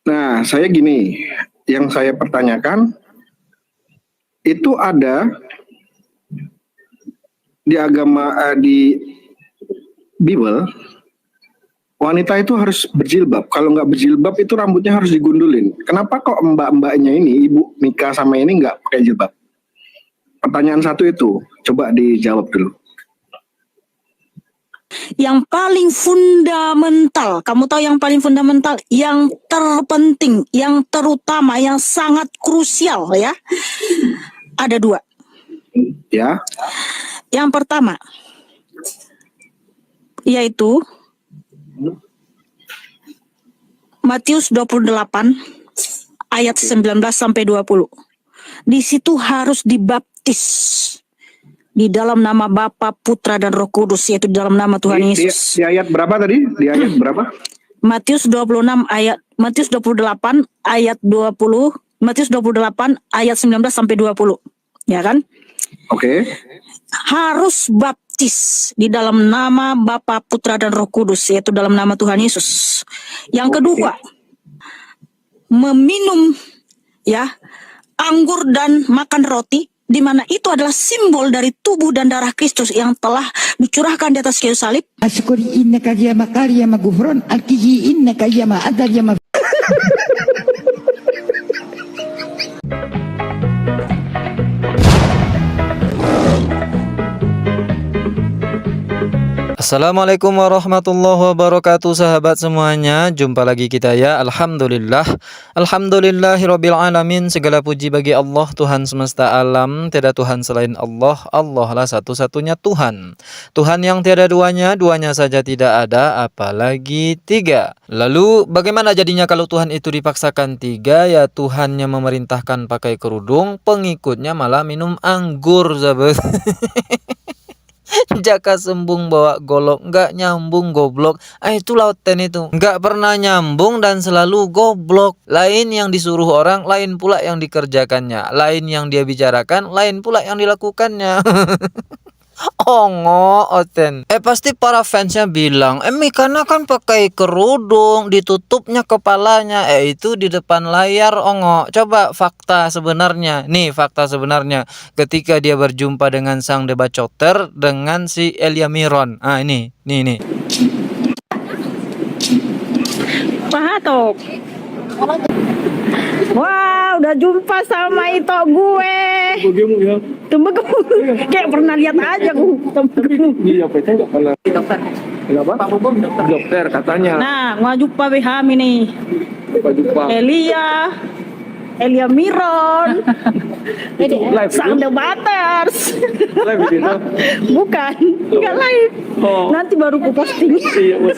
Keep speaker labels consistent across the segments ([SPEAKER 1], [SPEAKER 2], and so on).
[SPEAKER 1] Nah, saya gini, yang saya pertanyakan itu ada di agama di Bible, wanita itu harus berjilbab. Kalau nggak berjilbab itu rambutnya harus digundulin. Kenapa kok mbak-mbaknya ini, ibu nikah sama ini nggak pakai jilbab? Pertanyaan satu itu, coba dijawab dulu.
[SPEAKER 2] Yang paling fundamental, kamu tahu yang paling fundamental, yang terpenting, yang terutama, yang sangat krusial ya. Ada dua.
[SPEAKER 1] Ya.
[SPEAKER 2] Yang pertama yaitu Matius 28 ayat 19 sampai 20. Di situ harus dibaptis di dalam nama Bapa, Putra dan Roh Kudus, yaitu di dalam nama Tuhan Yesus.
[SPEAKER 1] Di ayat berapa tadi? Di ayat berapa?
[SPEAKER 2] Matius 28 ayat 20, Matius 28 ayat 19 sampai 20. Ya kan?
[SPEAKER 1] Oke.
[SPEAKER 2] Harus baptis di dalam nama Bapa, Putra dan Roh Kudus, yaitu dalam nama Tuhan Yesus. Yang kedua, meminum ya anggur dan makan roti, di mana itu adalah simbol dari tubuh dan darah Kristus yang telah dicurahkan di atas kayu salib.
[SPEAKER 3] Asyukuri innaka ya makari ya magufron alkihi innaka ya ma'adar ya mag.
[SPEAKER 4] Assalamualaikum warahmatullahi wabarakatuh, sahabat semuanya. Jumpa lagi kita ya. Alhamdulillahirabbil alamin. Segala puji bagi Allah, Tuhan semesta alam. Tiada Tuhan selain Allah. Allah lah satu-satunya Tuhan. Tuhan yang tiada duanya, duanya saja tidak ada, apalagi tiga. Lalu bagaimana jadinya kalau Tuhan itu dipaksakan tiga? Ya Tuhannya memerintahkan pakai kerudung, pengikutnya malah minum anggur, sahabat. Jaka sembung bawa golok, nggak nyambung goblok. Itu lauten itu nggak pernah nyambung dan selalu goblok. Lain yang disuruh orang, lain pula yang dikerjakannya. Lain yang dia bicarakan, lain pula yang dilakukannya. Ongo oten. Pasti para fansnya bilang, Mikana kan pakai kerudung, ditutupnya kepalanya. Itu di depan layar, ongo. Coba fakta sebenarnya. Nih fakta sebenarnya. Ketika dia berjumpa dengan sang debacoter, dengan si Elia Miron. Ini.
[SPEAKER 2] Pahatok. Wah, udah jumpa sama itu gue. Tembegemu. Kayak pernah lihat aja gue. Tembegemu.
[SPEAKER 1] Iya, PT nggak pernah.
[SPEAKER 5] Dokter.
[SPEAKER 1] Kenapa?
[SPEAKER 5] Pak Bobom dokter.
[SPEAKER 1] Dokter katanya.
[SPEAKER 2] Nah, ngajumpa BHM ini. Elia Miron. Sang debaters. Bukan, enggak live. Nanti baru ku posting.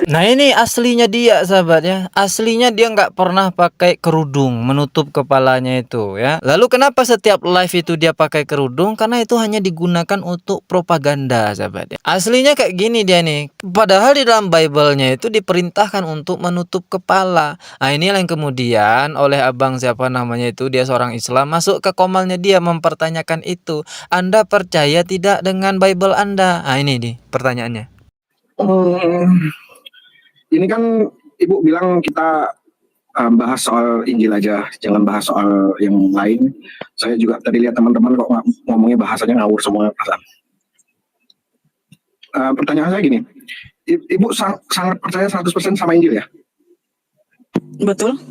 [SPEAKER 4] Nah ini aslinya dia, sahabat ya. Aslinya dia nggak pernah pakai kerudung menutup kepalanya itu ya. Lalu kenapa setiap live itu dia pakai kerudung? Karena itu hanya digunakan untuk propaganda, sahabat ya. Aslinya kayak gini dia nih. Padahal di dalam Bible-nya itu diperintahkan untuk menutup kepala. Nah inilah yang kemudian oleh abang siapa namanya itu, dia seorang Islam, masuk ke komalnya dia mempertanyakan itu. Anda percaya tidak dengan Bible Anda? Nah ini nih pertanyaannya.
[SPEAKER 1] Ini kan Ibu bilang kita bahas soal Injil aja, jangan bahas soal yang lain. Saya juga tadi lihat teman-teman kok ngomongnya bahasanya ngawur semua perasaan. Pertanyaan saya gini, Ibu sangat percaya 100% sama Injil ya?
[SPEAKER 2] Betul.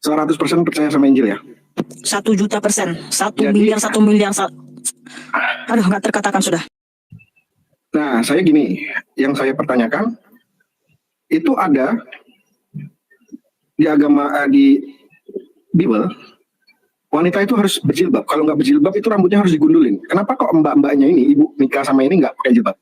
[SPEAKER 1] 100% percaya sama Injil ya?
[SPEAKER 2] 1.000.000%. 1
[SPEAKER 1] Jadi,
[SPEAKER 2] miliar. Aduh, nggak terkatakan sudah.
[SPEAKER 1] Nah, saya gini, yang saya pertanyakan itu ada di agama di Bible, wanita itu harus berjilbab. Kalau nggak berjilbab itu rambutnya harus digundulin. Kenapa kok mbak-mbaknya ini, ibu nikah sama ini nggak pakai jilbab?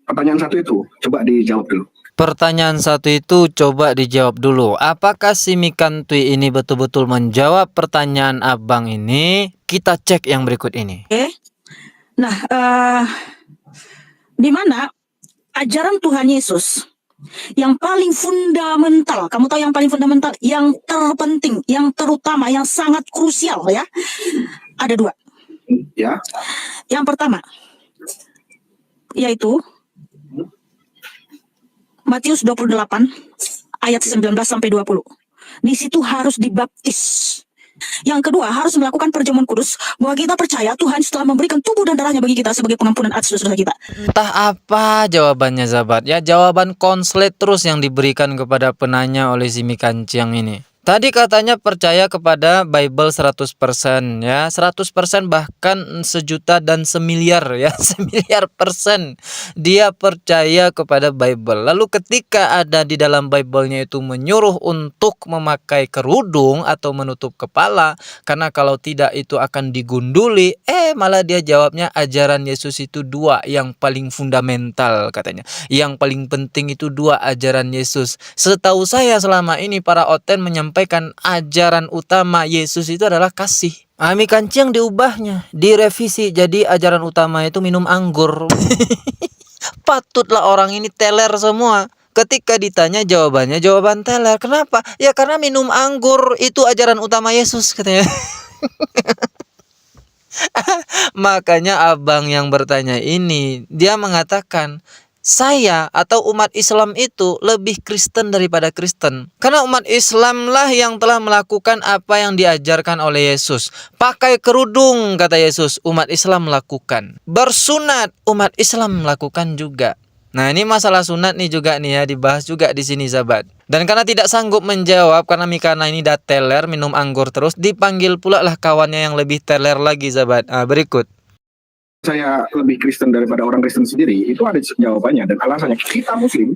[SPEAKER 1] Pertanyaan satu itu, coba dijawab dulu.
[SPEAKER 4] Pertanyaan satu itu coba dijawab dulu. Apakah si Mikantui ini betul-betul menjawab pertanyaan abang ini? Kita cek yang berikut ini.
[SPEAKER 2] Oke. Nah, di mana ajaran Tuhan Yesus yang paling fundamental, kamu tahu yang paling fundamental, yang terpenting, yang terutama, yang sangat krusial ya. Ada dua.
[SPEAKER 1] Ya.
[SPEAKER 2] Yang pertama yaitu Matius 28 ayat 19 sampai 20. Di situ harus dibaptis. Yang kedua, harus melakukan perjamuan kudus, bahwa kita percaya Tuhan telah memberikan tubuh dan darahnya bagi kita sebagai pengampunan atas dosa kita.
[SPEAKER 4] Entah apa jawabannya sahabat ya, jawaban konslet terus yang diberikan kepada penanya oleh si Mikanciang ini. Tadi katanya percaya kepada Bible 100% ya, 100% bahkan sejuta dan semiliar ya, semiliar persen dia percaya kepada Bible. Lalu ketika ada di dalam Bible-nya itu menyuruh untuk memakai kerudung atau menutup kepala, karena kalau tidak itu akan digunduli, malah dia jawabnya ajaran Yesus itu dua yang paling fundamental katanya. Yang paling penting itu dua ajaran Yesus. Setahu saya selama ini para oten menyampaikan ajaran utama Yesus itu adalah kasih. Mikanciang diubahnya, direvisi jadi ajaran utama itu minum anggur. Patutlah orang ini teler semua. Ketika ditanya jawabannya jawaban teler. Kenapa? Ya karena minum anggur itu ajaran utama Yesus katanya. Makanya abang yang bertanya ini, dia mengatakan, saya atau umat Islam itu lebih Kristen daripada Kristen. Karena umat Islam lah yang telah melakukan apa yang diajarkan oleh Yesus. Pakai kerudung kata Yesus, umat Islam melakukan. Bersunat, umat Islam melakukan juga. Nah ini masalah sunat nih juga nih ya, dibahas juga di sini sahabat. Dan karena tidak sanggup menjawab, karena Mikana ini dah teler minum anggur terus, dipanggil pula lah kawannya yang lebih teler lagi sahabat. Berikut.
[SPEAKER 1] Saya lebih Kristen daripada orang Kristen sendiri, itu ada jawabannya dan alasannya. Kita Muslim.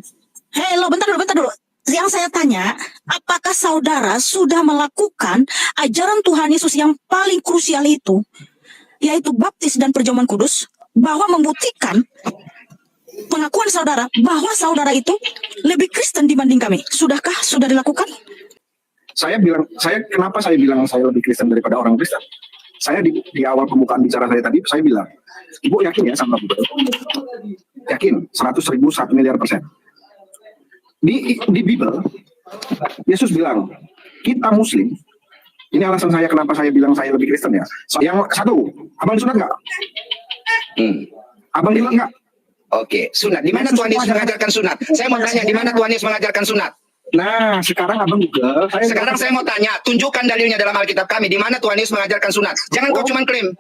[SPEAKER 2] Hei lo, bentar dulu. Yang saya tanya, apakah saudara sudah melakukan ajaran Tuhan Yesus yang paling krusial itu, yaitu baptis dan perjamuan kudus, bahwa membuktikan pengakuan saudara bahwa saudara itu lebih Kristen dibanding kami? Sudah dilakukan?
[SPEAKER 1] Kenapa saya bilang saya lebih Kristen daripada orang Kristen? Saya di awal pembukaan bicara saya tadi, saya bilang, Ibu yakin ya sama Ibu? Yakin, 100.000, 1 miliar persen. Di Bible, Yesus bilang, kita Muslim, ini alasan saya kenapa saya bilang saya lebih Kristen ya. Yang satu, abang sunat nggak? Abang sunat nggak?
[SPEAKER 5] Oke, sunat. Di mana Tuhan Yesus mengajarkan sunat? Saya mau tanya, di mana Tuhan Yesus mengajarkan sunat?
[SPEAKER 1] Nah, sekarang abang juga.
[SPEAKER 5] Sekarang saya mau tanya, tunjukkan dalilnya dalam Alkitab kami. Di mana Tuhan Yesus mengajarkan sunat? Jangan kau cuma klaim.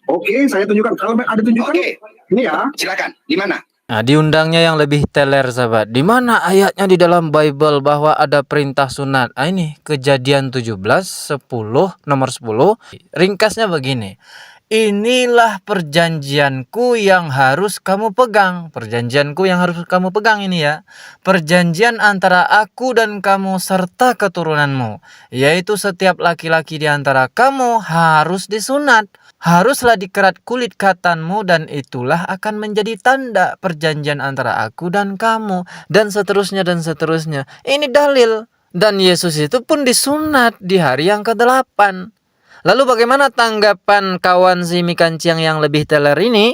[SPEAKER 1] Oke, saya tunjukkan. Kalau ada tunjukkan, ini ya.
[SPEAKER 5] Silakan. Di mana?
[SPEAKER 4] Nah, diundangnya yang lebih teler sahabat. Di mana ayatnya di dalam Bible bahwa ada perintah sunat? Ini Kejadian 17, 10, nomor 10. Ringkasnya begini. Inilah perjanjianku yang harus kamu pegang. Perjanjianku yang harus kamu pegang ini ya. Perjanjian antara aku dan kamu serta keturunanmu. Yaitu setiap laki-laki di antara kamu harus disunat. Haruslah dikerat kulit katanmu dan itulah akan menjadi tanda perjanjian antara aku dan kamu. Dan seterusnya dan seterusnya. Ini dalil. Dan Yesus itu pun disunat di hari yang ke-8. Lalu bagaimana tanggapan kawan si Mikanciang yang lebih teler ini?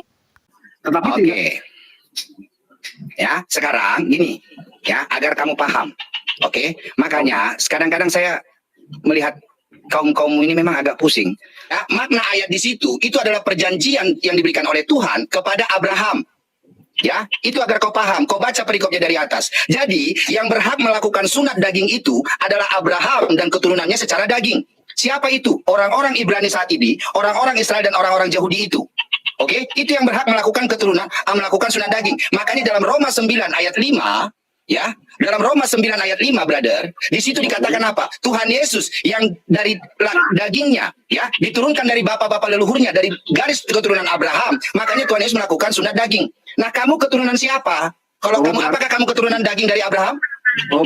[SPEAKER 5] Oke. Ya, sekarang gini ya, agar kamu paham. Oke, makanya kadang-kadang saya melihat kaum ini memang agak pusing. Ya, makna ayat di situ itu adalah perjanjian yang diberikan oleh Tuhan kepada Abraham. Ya, itu agar kau paham. Kau baca perikopnya dari atas. Jadi, yang berhak melakukan sunat daging itu adalah Abraham dan keturunannya secara daging. Siapa itu? Orang-orang Ibrani saat ini, orang-orang Israel dan orang-orang Yahudi itu. Oke, itu yang berhak melakukan melakukan sunat daging. Makanya dalam Roma 9 ayat 5, ya, dalam Roma 9 ayat 5, brother, di situ dikatakan apa? Tuhan Yesus yang dari dagingnya, ya, diturunkan dari bapak-bapak leluhurnya, dari garis keturunan Abraham. Makanya Tuhan Yesus melakukan sunat daging. Nah, kamu keturunan siapa? Kalau apakah kamu keturunan daging dari Abraham?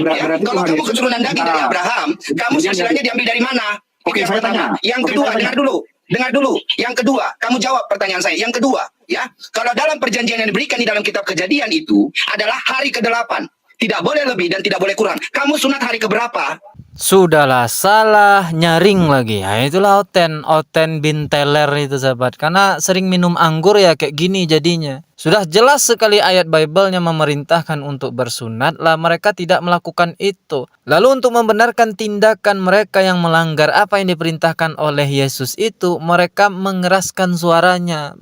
[SPEAKER 5] Ya, kalau kamu keturunan daging dari Abraham, kamu silsilahnya diambil dari mana?
[SPEAKER 1] Oke, saya tanya.
[SPEAKER 5] Yang kedua, dengar dulu. Yang kedua, kamu jawab pertanyaan saya. Yang kedua, ya, kalau dalam perjanjian yang diberikan di dalam kitab Kejadian itu adalah hari ke-8. Tidak boleh lebih dan tidak boleh kurang. Kamu sunat hari keberapa?
[SPEAKER 4] Sudahlah, salah nyaring lagi. Nah, itulah Oten bin Teler itu sahabat. Karena sering minum anggur ya kayak gini jadinya. Sudah jelas sekali ayat Bible-nya memerintahkan untuk bersunat, lah mereka tidak melakukan itu. Lalu untuk membenarkan tindakan mereka yang melanggar apa yang diperintahkan oleh Yesus itu, mereka mengeraskan suaranya.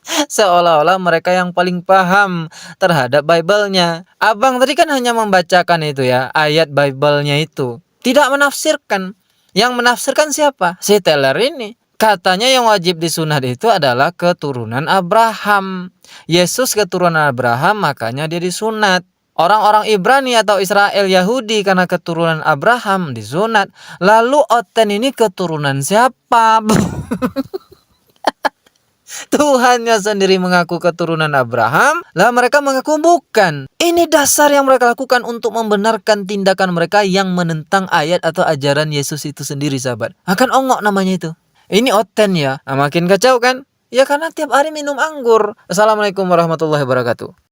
[SPEAKER 4] Seolah-olah mereka yang paling paham terhadap Bible-nya. Abang tadi kan hanya membacakan itu ya, ayat Bible-nya itu. Tidak menafsirkan. Yang menafsirkan siapa? Si Teller ini. Katanya yang wajib disunat itu adalah keturunan Abraham. Yesus keturunan Abraham, makanya dia disunat. Orang-orang Ibrani atau Israel Yahudi karena keturunan Abraham disunat. Lalu Oten ini keturunan siapa? Tuhannya sendiri mengaku keturunan Abraham, lah mereka mengaku bukan. Ini dasar yang mereka lakukan untuk membenarkan tindakan mereka yang menentang ayat atau ajaran Yesus itu sendiri, sahabat. Akan ongok namanya itu. Ini Oten ya. Nah, makin kacau kan? Ya karena tiap hari minum anggur. Assalamualaikum warahmatullahi wabarakatuh.